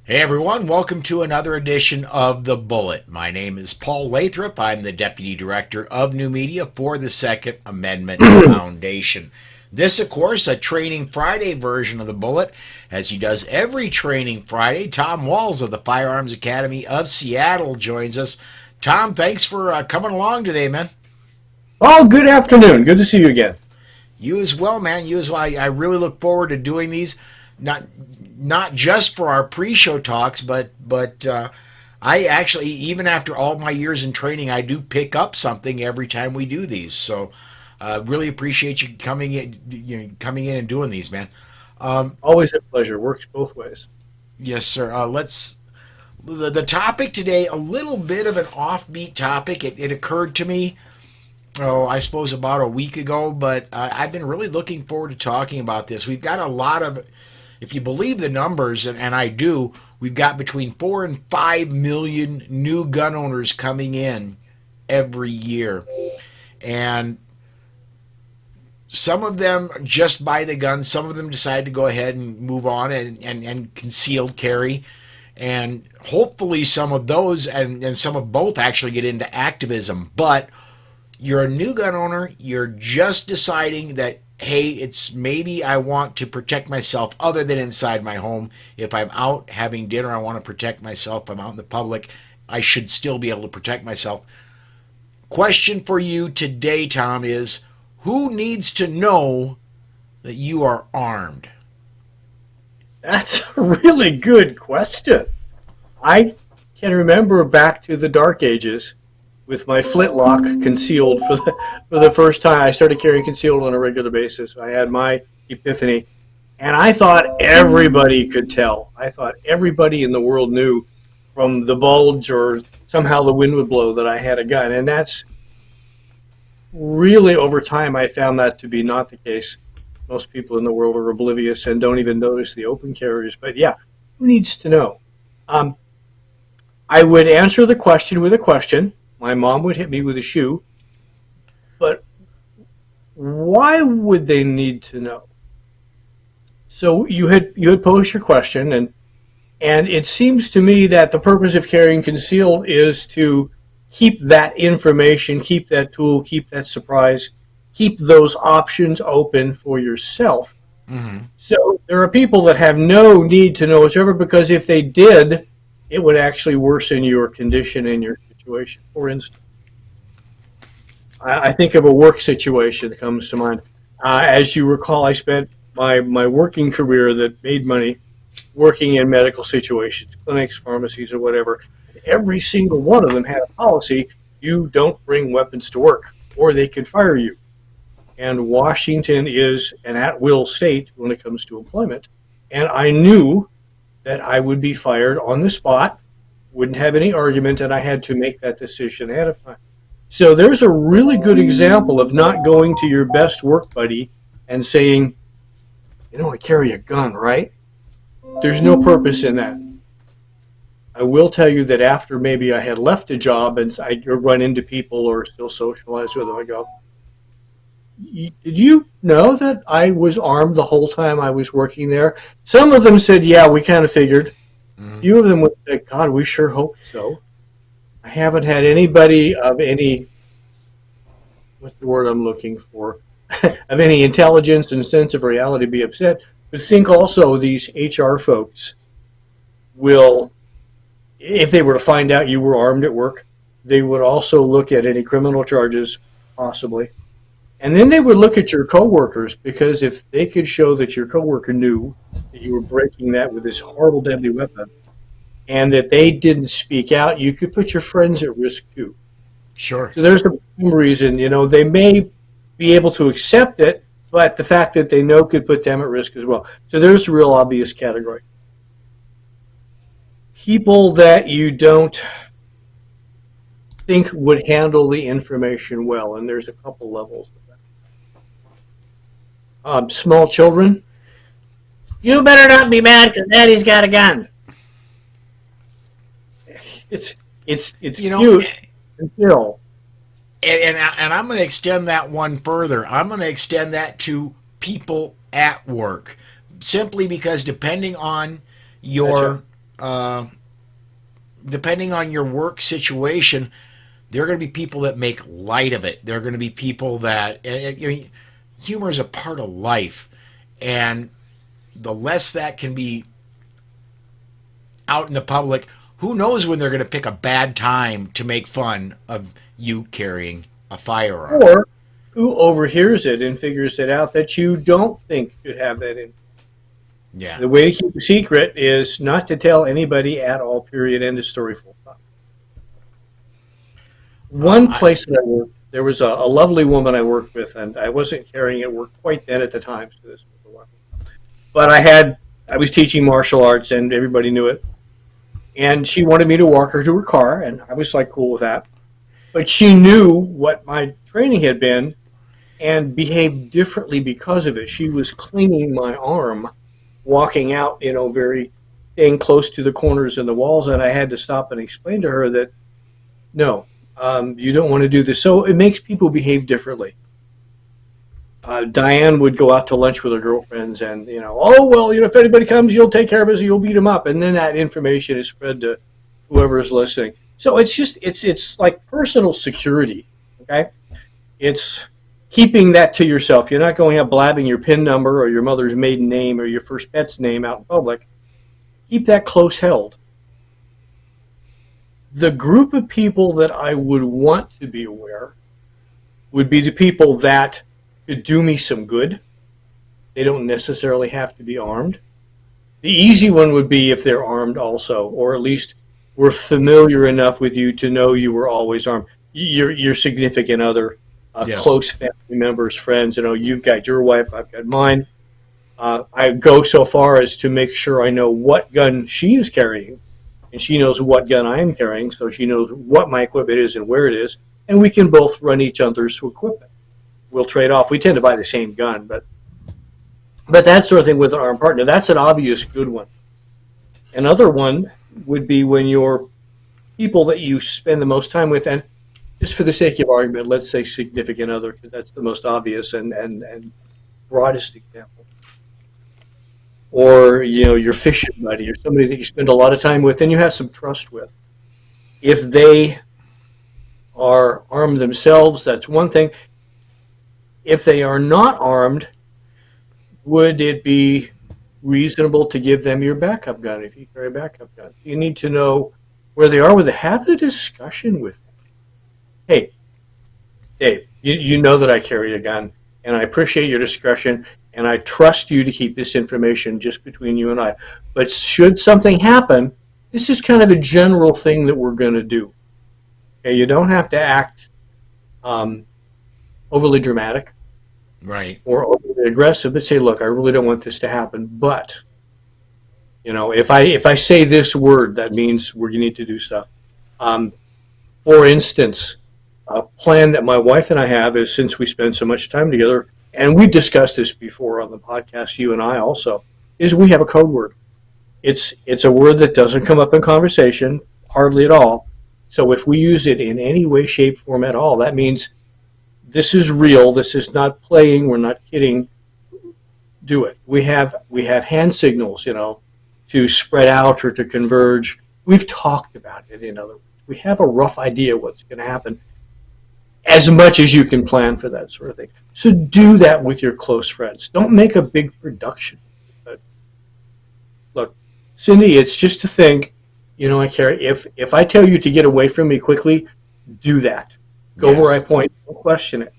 Hey everyone, welcome to another edition of The Bullet. My name is Paul Lathrop. I'm the Deputy Director of New Media for the Second Amendment Foundation. This, of course, a Training Friday version of The Bullet. As he does every Training Friday, Tom Walls of the Firearms Academy of Seattle joins us. Tom, thanks for coming along today, man. Oh, good afternoon. Good to see you again. You as well, man. You as well. I really look forward to doing these. Not just for our pre-show talks, but I actually, even after all my years in training, I do pick up something every time we do these. So really appreciate you coming in and doing these, man. Always a pleasure. Works both ways. Yes, sir. The topic today, a little bit of an offbeat topic. It occurred to me, I suppose about a week ago, but I've been really looking forward to talking about this. We've got a lot of, if you believe the numbers, and I do, we've got between 4 and 5 million new gun owners coming in every year. And some of them just buy the gun, some of them decide to go ahead and move on and concealed carry. And hopefully some of those and some of both actually get into activism. But you're a new gun owner, you're just deciding that, hey, it's maybe I want to protect myself other than inside my home. If I'm out having dinner, I want to protect myself. If I'm out in the public, I should still be able to protect myself. Question for you today, Tom, is who needs to know that you are armed? That's a really good question. I can remember back to the dark ages with my flintlock concealed for the first time. I started carrying concealed on a regular basis. I had my epiphany, and I thought everybody could tell. I thought everybody in the world knew from the bulge or somehow the wind would blow that I had a gun. And that's really, over time, I found that to be not the case. Most people in the world are oblivious and don't even notice the open carriers. But yeah, who needs to know? I would answer the question with a question. My mom would hit me with a shoe. But why would they need to know? So you had posed your question, and it seems to me that the purpose of carrying concealed is to keep that information, keep that tool, keep that surprise, keep those options open for yourself. Mm-hmm. So there are people that have no need to know whatsoever, because if they did, it would actually worsen your condition and your situation. For instance, I think of a work situation that comes to mind. As you recall, I spent my working career that made money working in medical situations, clinics, pharmacies, or whatever. Every single one of them had a policy: you don't bring weapons to work, or they could fire you. And Washington is an at-will state when it comes to employment. And I knew that I would be fired on the spot, wouldn't have any argument, and I had to make that decision ahead of time. So there's a really good example of not going to your best work buddy and saying, I carry a gun, right? There's no purpose in that. I will tell you that after maybe I had left a job and I run into people or still socialize with them, I go, did you know that I was armed the whole time I was working there? Some of them said, yeah, we kind of figured. A few of them would say, God, we sure hope so. I haven't had anybody of any, what's the word I'm looking for, of any intelligence and sense of reality be upset. But think also these HR folks will, if they were to find out you were armed at work, they would also look at any criminal charges, possibly. And then they would look at your coworkers, because if they could show that your coworker knew that you were breaking that with this horrible, deadly weapon, and that they didn't speak out, you could put your friends at risk too. Sure. So there's the reason, they may be able to accept it, but the fact that they know could put them at risk as well. So there's a real obvious category. People that you don't think would handle the information well, and there's a couple levels of that. Small children, you better not be mad because Daddy's got a gun. It's cute until. And I'm going to extend that one further. I'm going to extend that to people at work, simply because depending on your depending on your work situation, there are going to be people that make light of it. There are going to be people that humor is a part of life, and the less that can be out in the public, who knows when they're going to pick a bad time to make fun of you carrying a firearm. Or who overhears it and figures it out that you don't think should have that in. Yeah. The way to keep a secret is not to tell anybody at all, period, end of story, full stop. One place that I worked, there was a lovely woman I worked with, and I wasn't carrying at work quite then at the time, so this was a while. But I was teaching martial arts, and everybody knew it. And she wanted me to walk her to her car, and I was like cool with that. But she knew what my training had been and behaved differently because of it. She was cleaning my arm, walking out, very staying close to the corners and the walls, and I had to stop and explain to her that, no, you don't want to do this. So it makes people behave differently. Diane would go out to lunch with her girlfriends and, oh, well, if anybody comes, you'll take care of us, you'll beat them up. And then that information is spread to whoever is listening. So it's like personal security, okay? It's keeping that to yourself. You're not going out blabbing your PIN number or your mother's maiden name or your first pet's name out in public. Keep that close held. The group of people that I would want to be aware would be the people that could do me some good. They don't necessarily have to be armed. The easy one would be if they're armed also, or at least were familiar enough with you to know you were always armed. Your significant other, yes. Close family members, friends. You've got your wife, I've got mine. I go so far as to make sure I know what gun she is carrying, and she knows what gun I am carrying, so she knows what my equipment is and where it is, and we can both run each other's equipment. We'll trade off. We tend to buy the same gun, but that sort of thing with an armed partner, that's an obvious good one. Another one would be when your people that you spend the most time with, and just for the sake of argument, let's say significant other, because that's the most obvious and broadest example. Or, your fishing buddy or somebody that you spend a lot of time with and you have some trust with. If they are armed themselves, that's one thing. If they are not armed, would it be reasonable to give them your backup gun if you carry a backup gun? You need to know where they are with it. Have the discussion with them. Hey, Dave, you know that I carry a gun, and I appreciate your discretion, and I trust you to keep this information just between you and I. But should something happen, this is kind of a general thing that we're going to do. Okay, you don't have to act overly dramatic. Right. Or overly aggressive, but say, look, I really don't want this to happen, but if I say this word, that means we're going to need to do stuff. For instance, a plan that my wife and I have is, since we spend so much time together, and we've discussed this before on the podcast, you and I also, is we have a code word. It's a word that doesn't come up in conversation hardly at all. So if we use it in any way, shape, form at all, that means this is real. This is not playing. We're not kidding. Do it. We have hand signals, to spread out or to converge. We've talked about it, in other words. We have a rough idea what's going to happen, as much as you can plan for that sort of thing. So do that with your close friends. Don't make a big production. But look, Cindy, it's just a thing. I carry. If I tell you to get away from me quickly, do that. Go where I point. Don't question it.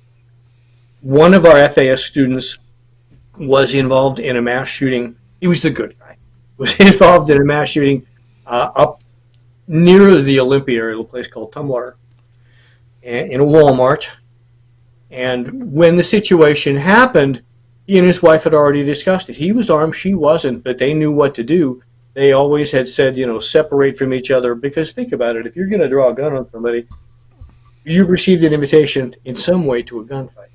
One of our FAS students was involved in a mass shooting. He was the good guy. Was involved in a mass shooting up near the Olympia area, a place called Tumwater, in a Walmart. And when the situation happened, he and his wife had already discussed it. He was armed, she wasn't, but they knew what to do. They always had said, separate from each other, because think about it. If you're going to draw a gun on somebody, you've received an invitation in some way to a gunfight.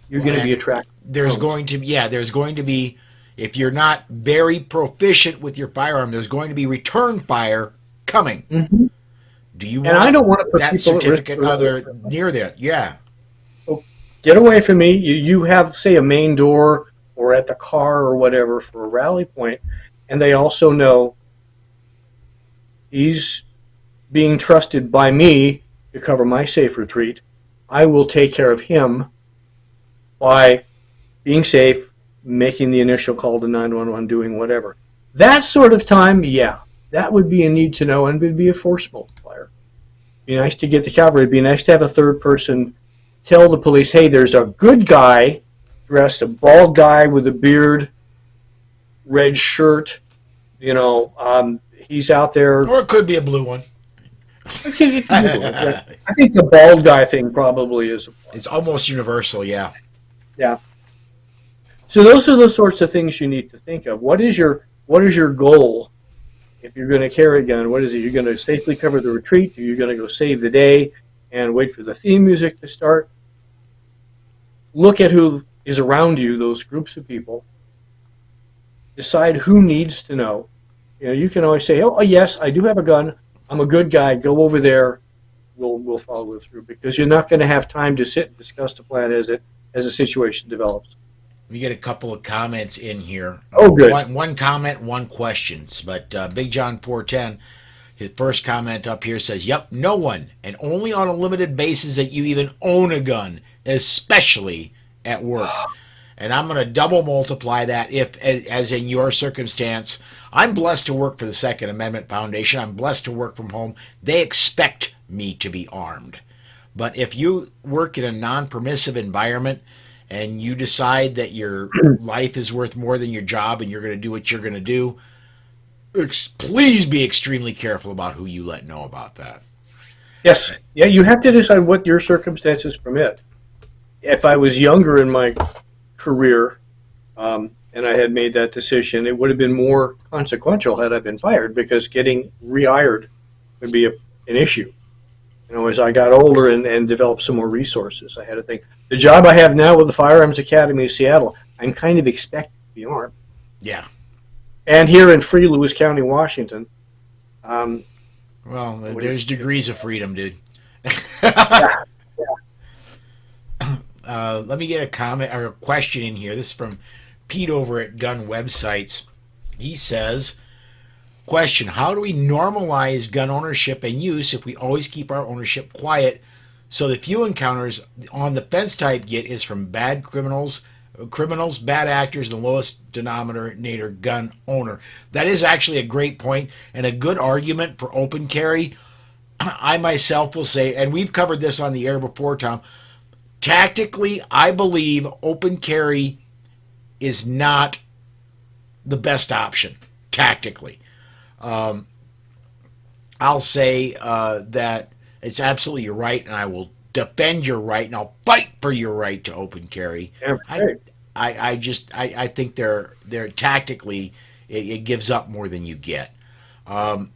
You're going to be attracted. There's going to be, if you're not very proficient with your firearm, there's going to be return fire coming. Mm-hmm. Do you want I don't want to put that certificate other near that? Yeah. Oh, get away from me. You have, say, a main door or at the car or whatever for a rally point, and they also know He's being trusted by me to cover my safe retreat. I will take care of him by being safe, making the initial call to 911, doing whatever. That sort of time, yeah, that would be a need to know and would be a force multiplier. Be nice to get the cavalry. It'd be nice to have a third person tell the police, hey, there's a good guy dressed, a bald guy with a beard, red shirt, he's out there. Or it could be a blue one. I think the bald guy thing probably is. It's almost universal, yeah. Yeah. So those are the sorts of things you need to think of. What is your goal if you're going to carry a gun? What is it? You're going to safely cover the retreat? Or you're going to go save the day and wait for the theme music to start? Look at who is around you, those groups of people. Decide who needs to know. You can always say, oh yes, I do have a gun. I'm a good guy. Go over there. We'll follow through, because you're not going to have time to sit and discuss the plan as the situation develops. We get a couple of comments in here. Oh, good. One comment, one questions. But Big John 410, his first comment up here says, "Yep, no one, and only on a limited basis that you even own a gun, especially at work." And I'm going to double multiply that if, as in your circumstance, I'm blessed to work for the Second Amendment Foundation. I'm blessed to work from home. They expect me to be armed. But if you work in a non-permissive environment and you decide that your life is worth more than your job and you're going to do what you're going to do, please be extremely careful about who you let know about that. Yes. Yeah, you have to decide what your circumstances permit. If I was younger in my career and I had made that decision, it would have been more consequential had I been fired, because getting rehired would be an issue. As I got older and developed some more resources, I had to think. The job I have now with the Firearms Academy of Seattle, I'm kind of expected to be armed. Yeah. And here in Free Lewis County, Washington. Well, there's degrees of freedom, dude. Yeah. Let me get a comment or a question in here. This is from Pete over at Gun Websites. He says, question, how do we normalize gun ownership and use if we always keep our ownership quiet, so the few encounters on the fence type get is from bad criminals, bad actors, and the lowest denominator gun owner? That is actually a great point and a good argument for open carry. I myself will say, and we've covered this on the air before, Tom, tactically, I believe open carry is not the best option, tactically. I'll say that it's absolutely your right, and I will defend your right, and I'll fight for your right to open carry. Yeah, right. I think they're tactically, it gives up more than you get. But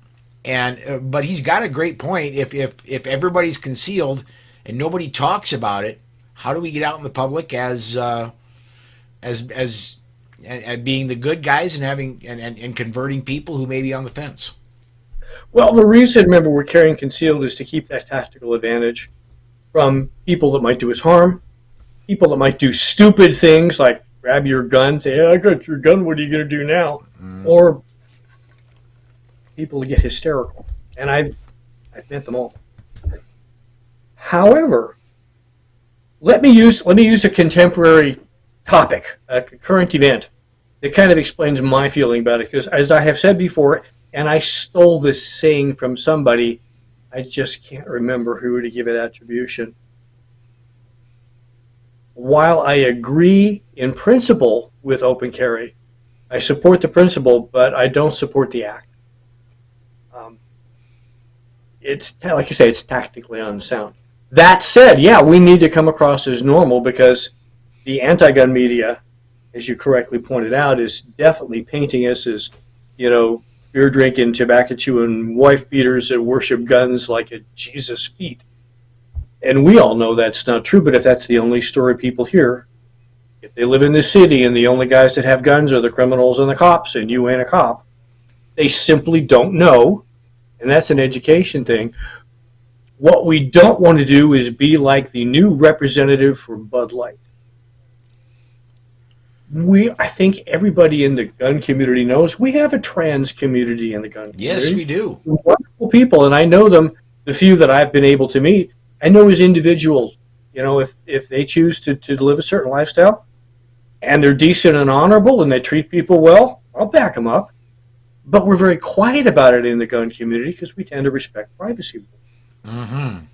he's got a great point. If everybody's concealed and nobody talks about it, how do we get out in the public as being the good guys and having and converting people who may be on the fence? Well, the reason, remember, we're carrying concealed is to keep that tactical advantage from people that might do us harm, people that might do stupid things like grab your gun, say, "Hey, I got your gun, what are you going to do now?" Or people that get hysterical. And I've met them all. However, let me use a contemporary topic, a current event that kind of explains my feeling about it. Because as I have said before, and I stole this saying from somebody, I just can't remember who to give it attribution. While I agree in principle with open carry, I support the principle, but I don't support the act. It's, like you say, it's tactically unsound. That said, yeah, we need to come across as normal, because the anti-gun media, as you correctly pointed out, is definitely painting us as, beer drinking, tobacco chewing, wife beaters that worship guns like at Jesus' feet. And we all know that's not true, but if that's the only story people hear, if they live in the city and the only guys that have guns are the criminals and the cops, and you ain't a cop, they simply don't know, and that's an education thing. What we don't want to do is be like the new representative for Bud Light. I think everybody in the gun community knows we have a trans community in the gun Yes, community. we do. They're wonderful people, and I know them. The few that I've been able to meet, I know as individuals. If they choose to live a certain lifestyle and they're decent and honorable and they treat people well, I'll back them up. But we're very quiet about it in the gun community because we tend to respect privacy. Mm-hmm.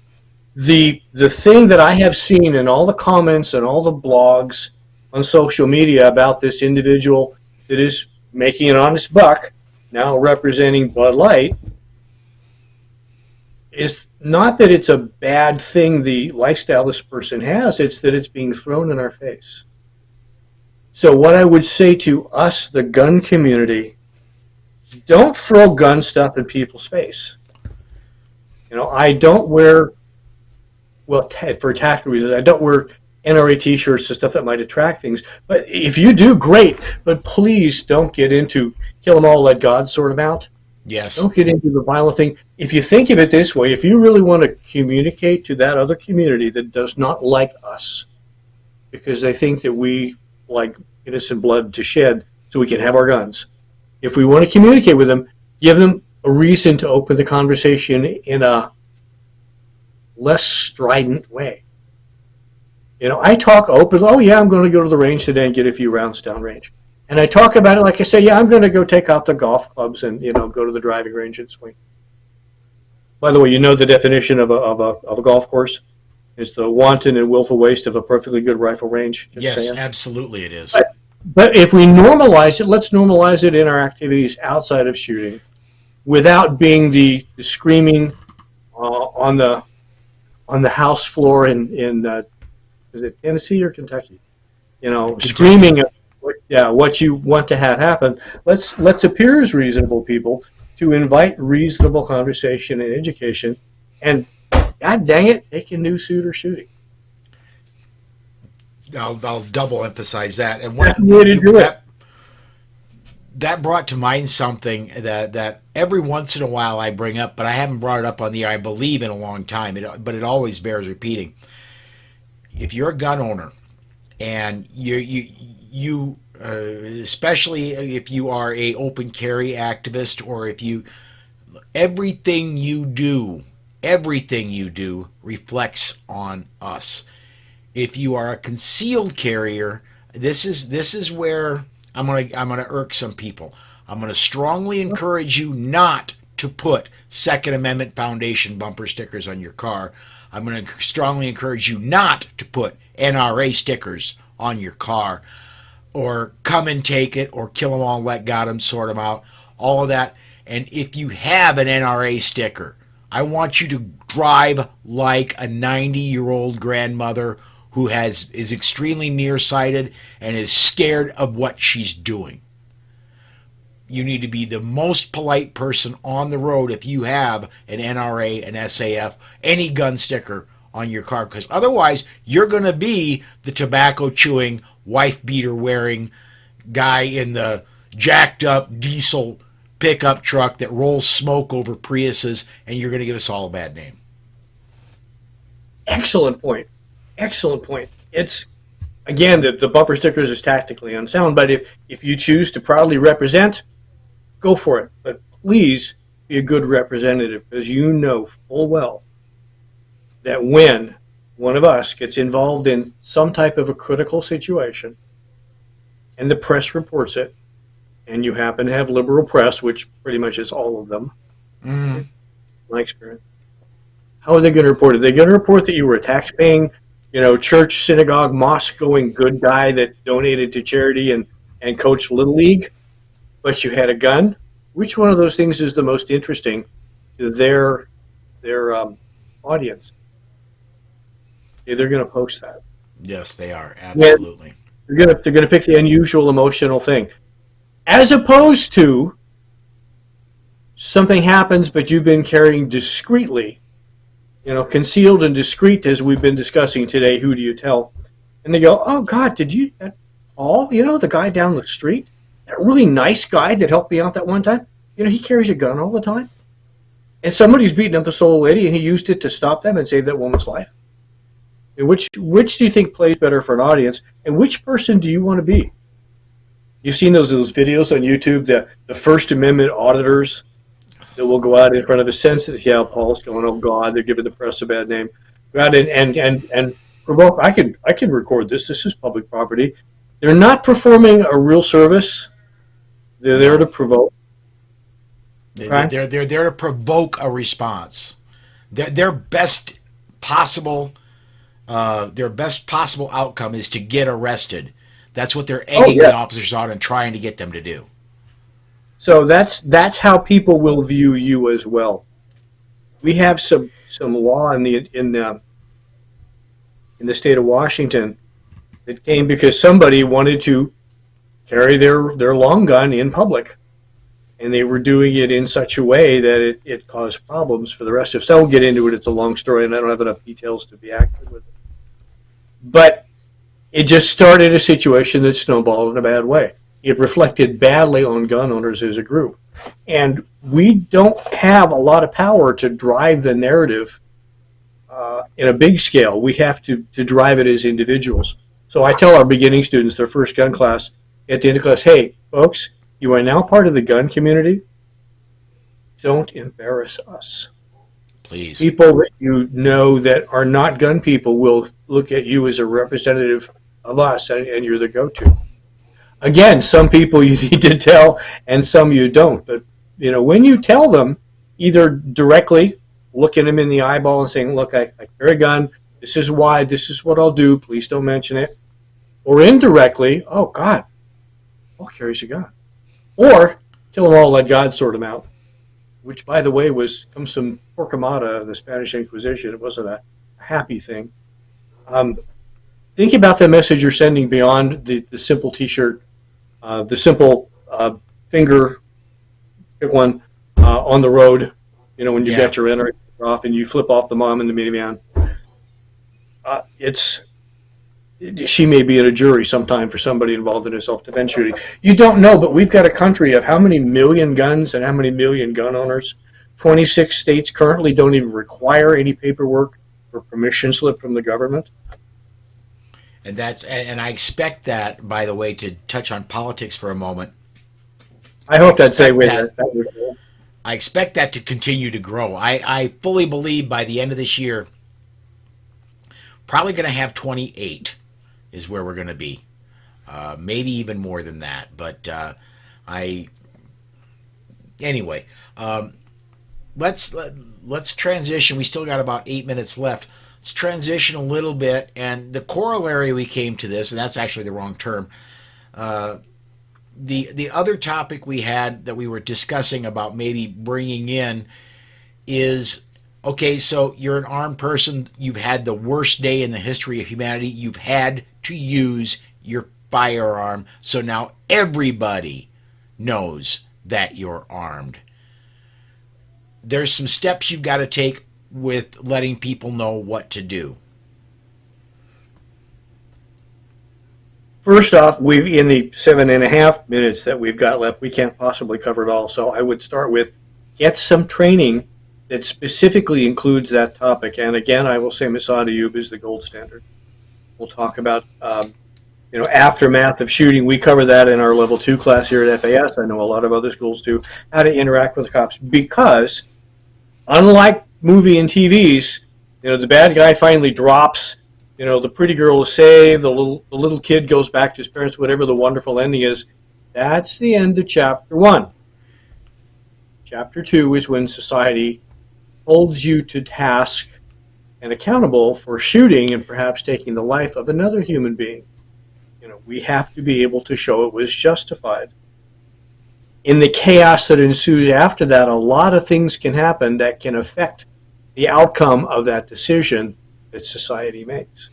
The thing that I have seen in all the comments and all the blogs on social media about this individual that is making an honest buck, now representing Bud Light, is not that it's a bad thing, the lifestyle this person has, it's that it's being thrown in our face. So what I would say to us, the gun community, don't throw gun stuff in people's face. I don't wear, well, for tactical reasons, I don't wear NRA t-shirts and stuff that might attract things. But if you do, great. But please don't get into kill them all, let God sort them out. Yes. Don't get into the violent thing. If you think of it this way, if you really want to communicate to that other community that does not like us because they think that we like innocent blood to shed so we can have our guns, if we want to communicate with them, give them a reason to open the conversation in a less strident way. I talk open. Oh, yeah, I'm going to go to the range today and get a few rounds downrange. And I talk about it like I say, yeah, I'm going to go take out the golf clubs and, go to the driving range and swing. By the way, the definition of a golf course? It's the wanton and willful waste of a perfectly good rifle range. Yes, saying. Absolutely it is. But if we normalize it, let's normalize it in our activities outside of shooting without being the screaming on the house floor in is it Tennessee or Kentucky? Screaming what you want to have happen. Let's appear as reasonable people to invite reasonable conversation and education, and God dang it, take a new suit or shooting. I'll double emphasize that. And that's the way to do it. That brought to mind something that every once in a while I bring up, but I haven't brought it up on the air, I believe, in a long time, but it always bears repeating. If you're a gun owner and you especially if you are a open carry activist, or if everything you do reflects on us. If you are a concealed carrier, this is where I'm gonna irk some people. I'm gonna strongly encourage you not to put Second Amendment Foundation bumper stickers on your car. I'm going to strongly encourage you not to put NRA stickers on your car, or come and take it, or kill them all, let God them, sort them out, all of that. And if you have an NRA sticker, I want you to drive like a 90-year-old grandmother who is extremely nearsighted and is scared of what she's doing. You need to be the most polite person on the road if you have an NRA, an SAF, any gun sticker on your car, because otherwise you're going to be the tobacco-chewing, wife-beater-wearing guy in the jacked-up diesel pickup truck that rolls smoke over Priuses, and you're going to give us all a bad name. Excellent point. Excellent point. It's, again, the bumper stickers is tactically unsound, but if you choose to proudly represent, go for it. But please be a good representative, because you know full well that when one of us gets involved in some type of a critical situation and the press reports it, and you happen to have liberal press, which pretty much is all of them, my experience, how are they going to report it? Are they going to report that you were a tax-paying, church, synagogue, mosque-going good guy that donated to charity and coached Little League, but you had a gun? Which one of those things is the most interesting to their audience? Yeah, they're going to post that. Yes, they are. Absolutely. Yeah, they're going to pick the unusual emotional thing, as opposed to something happens, but you've been carrying discreetly, concealed and discreet, as we've been discussing today. Who do you tell? And they go, "Oh God, did you Paul? The guy down the street, that really nice guy that helped me out that one time. He carries a gun all the time, and somebody's beating up this old lady, and he used it to stop them and save that woman's life." And which do you think plays better for an audience, and which person do you want to be? You've seen those videos on YouTube, the First Amendment auditors that will go out in front of a sensitive, yeah, Paul's going, oh God, they're giving the press a bad name. Go out and provoke. I can record this. This is public property. They're not performing a real service. They're there to No, provoke. Okay. they're there to provoke a response. Their best possible their best possible outcome is to get arrested. That's what they're Oh egging the yeah. officers on and trying to get them to do. So that's how people will view you as well. We have some law in the state of Washington that came because somebody wanted to carry their long gun in public, and they were doing it in such a way that it caused problems for the rest of us. So I won't get into it. It's a long story, and I don't have enough details to be accurate with it. But it just started a situation that snowballed in a bad way. It reflected badly on gun owners as a group. And we don't have a lot of power to drive the narrative in a big scale. We have to drive it as individuals. So I tell our beginning students, their first gun class, at the end of class, hey, folks, you are now part of the gun community. Don't embarrass us. Please. People that you know that are not gun people will look at you as a representative of us, and you're the go-to. Again, some people you need to tell, and some you don't. But when you tell them, either directly looking them in the eyeball and saying, "Look, I carry a gun. This is why. This is what I'll do. Please don't mention it," or indirectly, "Oh God, Paul carries a gun," or kill them all, let God sort them out. Which, by the way, comes from Torquemada of the Spanish Inquisition. It wasn't a happy thing. Think about the message you're sending beyond the simple T-shirt, the simple finger, pick one, on the road. When you Yeah. got your enter off and you flip off the mom in the minivan. She may be at a jury sometime for somebody involved in a self-defense shooting. You don't know, but we've got a country of how many million guns and how many million gun owners. 26 states currently don't even require any paperwork or permission slip from the government. And I expect that, by the way, to touch on politics for a moment. I I hope that expect segue that that. I expect that to continue to grow. I fully believe by the end of this year, probably going to have 28 is where we're going to be. Maybe even more than that. But I anyway, let's transition. We still got about 8 minutes left. Let's transition a little bit. And the corollary we came to this, and that's actually the wrong term. The other topic we had that we were discussing about maybe bringing in is, okay, so you're an armed person. You've had the worst day in the history of humanity. You've had to use your firearm. So now everybody knows that you're armed. There's some steps you've got to take with letting people know what to do. First off, in the 7.5 minutes that we've got left, we can't possibly cover it all. So I would start with get some training that specifically includes that topic. And again, I will say Masad Ayub is the gold standard. We'll talk about aftermath of shooting. We cover that in our level 2 class here at FAS. I know a lot of other schools do. How to interact with the cops, because unlike movie and TVs, the bad guy finally drops. The pretty girl is saved. The little kid goes back to his parents. Whatever the wonderful ending is, that's the end of chapter 1. Chapter 2 is when society holds you to task and accountable for shooting and perhaps taking the life of another human being. We have to be able to show it was justified. In the chaos that ensues after that, a lot of things can happen that can affect the outcome of that decision that society makes.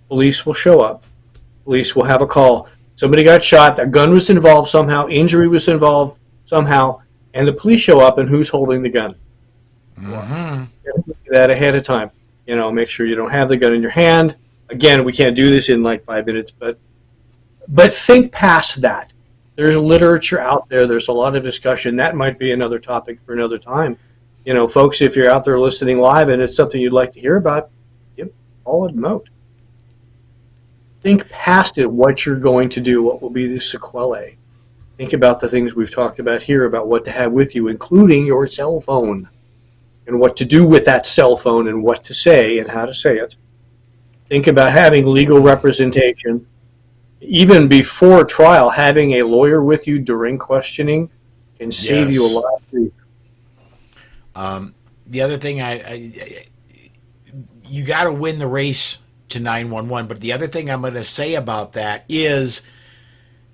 Police will show up. Police will have a call. Somebody got shot, a gun was involved somehow, injury was involved somehow, and the police show up, and who's holding the gun? Mm-hmm. That ahead of time. Make sure you don't have the gun in your hand. Again, we can't do this in like 5 minutes, but think past that. There's literature out there. There's a lot of discussion. That might be another topic for another time. Folks, if you're out there listening live and it's something you'd like to hear about, call it Moat. think past it, what you're going to do, what will be the sequelae. Think about the things we've talked about here about what to have with you, including your cell phone, and what to do with that cell phone and what to say and how to say it. Think about having legal representation. Even before trial, having a lawyer with you during questioning can save you a Yes. lot of grief. The other thing, you got to win the race to 911. But the other thing I'm going to say about that is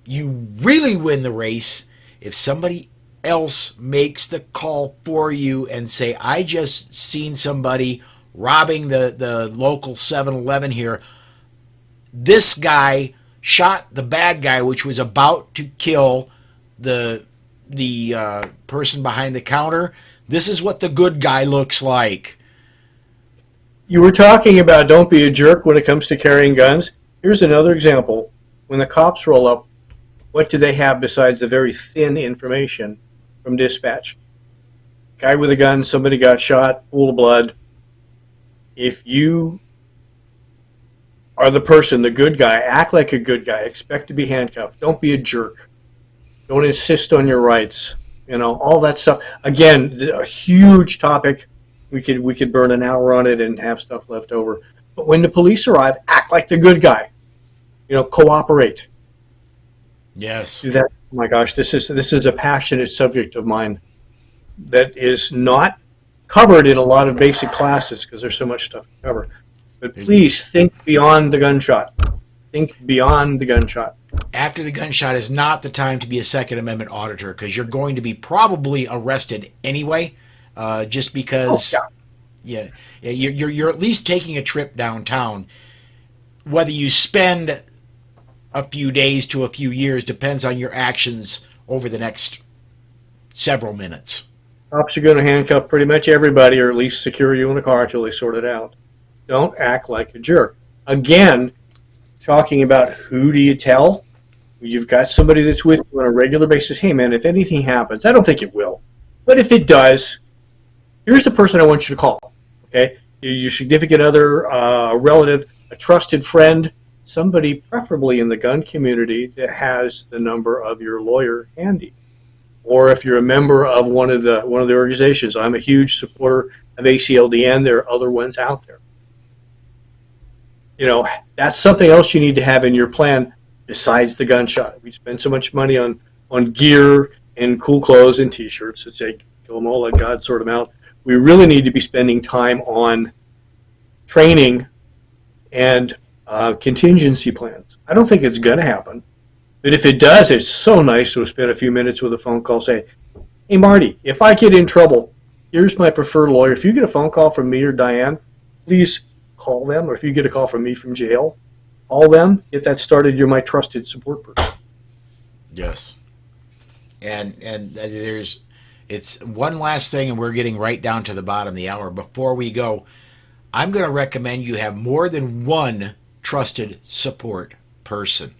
you really win the race if somebody else makes the call for you and say, I just seen somebody robbing the local 7-Eleven here. This guy shot the bad guy, which was about to kill the person behind the counter. This is what the good guy looks like. You were talking about don't be a jerk when it comes to carrying guns. Here's another example. When the cops roll up, what do they have besides the very thin information from dispatch? Guy with a gun, somebody got shot, pool of blood. If you are the person, the good guy, act like a good guy, expect to be handcuffed. Don't be a jerk. Don't insist on your rights. You know, all that stuff. Again, a huge topic. We could burn an hour on it and have stuff left over. But when the police arrive, act like the good guy. You know, cooperate. Yes. Do that. Oh my gosh, this is a passionate subject of mine that is not covered in a lot of basic classes because there's so much stuff to cover. But please think beyond the gunshot. Think beyond the gunshot. After the gunshot is not the time to be a Second Amendment auditor because you're going to be probably arrested anyway, just Oh, because you're at least taking a trip downtown. Whether you spend a few days to a few years depends on your actions over the next several minutes. cops are going to handcuff pretty much everybody or at least secure you in a car until they sort it out. Don't act like a jerk. Again, talking about who do you tell? You've got somebody that's with you on a regular basis. Hey, man, if anything happens, I don't think it will. But if it does, here's the person I want you to call. Okay? Your significant other, a relative, a trusted friend, somebody preferably in the gun community that has the number of your lawyer handy. Or if you're a member of one of the organizations, I'm a huge supporter of ACLDN. There are other ones out there. You know, that's something else you need to have in your plan besides the gunshot. We spend so much money on gear and cool clothes and T-shirts that say, kill them all, let God sort them out. We really need to be spending time on training and contingency plans. I don't think it's going to happen. But if it does, it's so nice to spend a few minutes with a phone call, say, hey, Marty, if I get in trouble, here's my preferred lawyer. If you get a phone call from me or Diane, please call them. Or if you get a call from me from jail, call them. Get that started. You're my trusted support person. Yes. And it's one last thing, and we're getting right down to the bottom of the hour. Before we go, I'm going to recommend you have more than one trusted support person.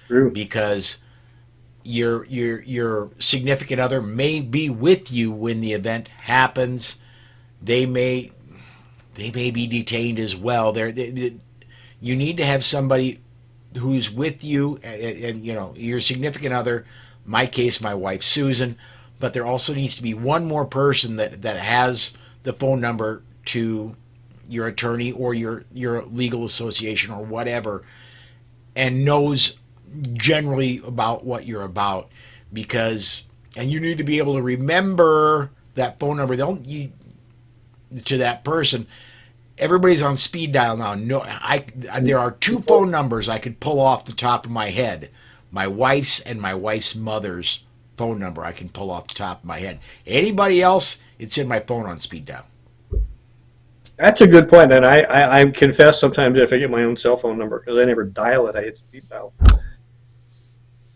True. Because your significant other may be with you when the event happens. They may be detained as well. You need to have somebody who's with you, and you know your significant other. In my case, my wife Susan, but there also needs to be one more person that has the phone number to your attorney or your legal association or whatever, and knows generally about what you're about, and you need to be able to remember that phone number to that person. Everybody's on speed dial now. No, there are two phone numbers I could pull off the top of my head. My wife's and my wife's mother's phone number I can pull off the top of my head. Anybody else, it's in my phone on speed dial. That's a good point, and I confess sometimes I forget my own cell phone number because I never dial it. I hit speed dial.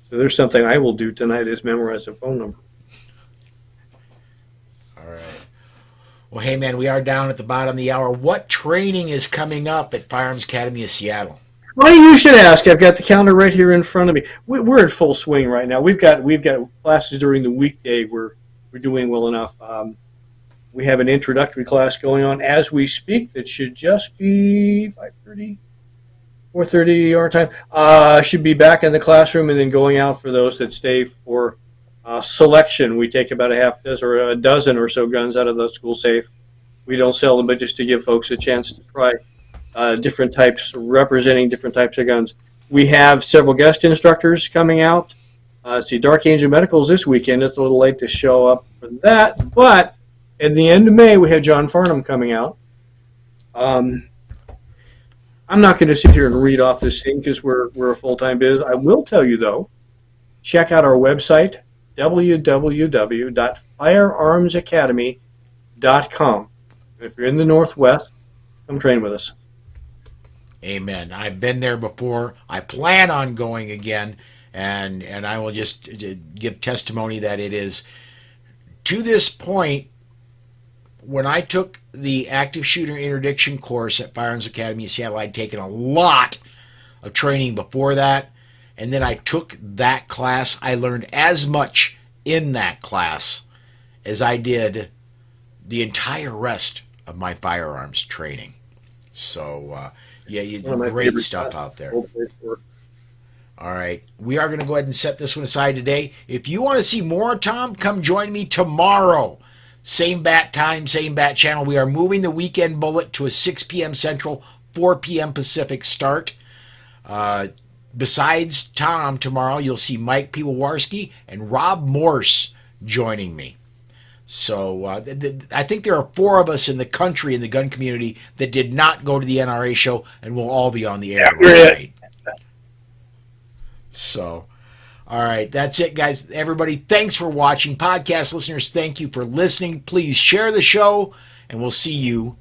So there's something I will do tonight is memorize a phone number. All right. Well, hey, man, we are down at the bottom of the hour. What training is coming up at Firearms Academy of Seattle? Well, you should ask. I've got the calendar right here in front of me. We're in full swing right now. We've got classes during the weekday. We're doing well enough. We have an introductory class going on as we speak that should just be 5:30. 4:30 our time. Should be back in the classroom and then going out for those that stay for selection. We take about a half dozen or a dozen or so guns out of the school safe. We don't sell them, but just to give folks a chance to try different types, representing different types of guns. We have several guest instructors coming out. See, Dark Angel Medicals this weekend. It's a little late to show up for that, but at the end of May, we have John Farnham coming out. I'm not going to sit here and read off this thing because we're a full-time business. I will tell you, though, check out our website, www.firearmsacademy.com. If you're in the Northwest, come train with us. Amen. I've been there before. I plan on going again, and I will just give testimony that it is, to this point, when I took the active shooter interdiction course at Firearms Academy in Seattle, I'd taken a lot of training before that, and then I took that class. I learned as much in that class as I did the entire rest of my firearms training. So, yeah, great stuff out there. All right. We are going to go ahead and set this one aside today. If you want to see more of Tom, come join me tomorrow. Same bat time, same bat channel. We are moving the weekend bullet to a 6 p.m. Central, 4 p.m. Pacific start. Besides Tom, tomorrow you'll see Mike Piwowarski and Rob Morse joining me. So I think there are 4 of us in the country in the gun community that did not go to the NRA show, and we'll all be on the air tonight. So, all right, that's it, guys. Everybody, thanks for watching. Podcast listeners, thank you for listening. Please share the show, and we'll see you